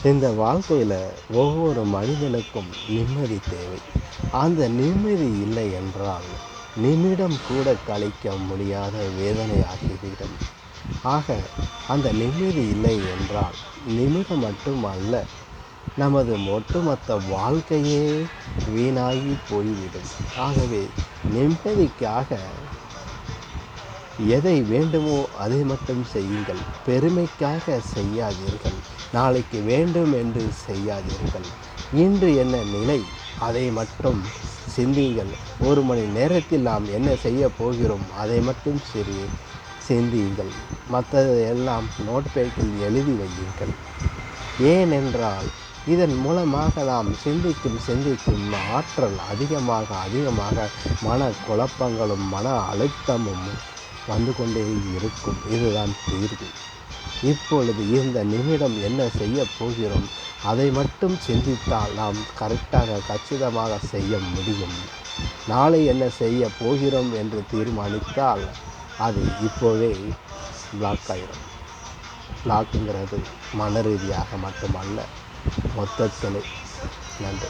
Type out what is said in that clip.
இந்த வாழ்க்கையில் ஒவ்வொரு மனிதனுக்கும் நிம்மதி தேவை. அந்த நிம்மதி இல்லை என்றால் நிமிடம் கூட கழிக்க முடியாத வேதனை ஆகிவிடும். ஆக அந்த நிம்மதி இல்லை என்றால் நிமிடம் மட்டுமல்ல, நமது ஒட்டுமொத்த வாழ்க்கையே வீணாகி போய்விடும். ஆகவே நிம்மதிக்காக எதை வேண்டுமோ அதை மட்டும் செய்யுங்கள். பெருமைக்காக செய்யாதீர்கள். நாளைக்கு வேண்டும் என்று செய்யாதீர்கள். இன்று என்ன நிலை அதை மட்டும் சிந்தியுங்கள். 1 மணி நேரத்தில் நாம் என்ன செய்ய போகிறோம் அதை மட்டும் சிந்தியுங்கள். மற்றது எல்லாம் நோட்பேக்கில் எழுதி வையுங்கள். ஏனென்றால் இதன் மூலமாக நாம் சிந்திக்கும் ஆற்றல் அதிகமாக மன குழப்பங்களும் மன அழுத்தமும் வந்து கொண்டே இருக்கும். இதுதான் தீர்வு. இப்பொழுது இந்த நிமிடம் என்ன செய்ய போகிறோம் அதை மட்டும் சிந்தித்தால் நாம் கச்சிதமாக செய்ய முடியும். நாளை என்ன செய்ய போகிறோம் என்று தீர்மானித்தால் அது இப்போவே பிளாக் ஆகிடும். பிளாக்குங்கிறது மன ரீதியாக மட்டுமல்ல, மொத்தத்தில். நன்றி.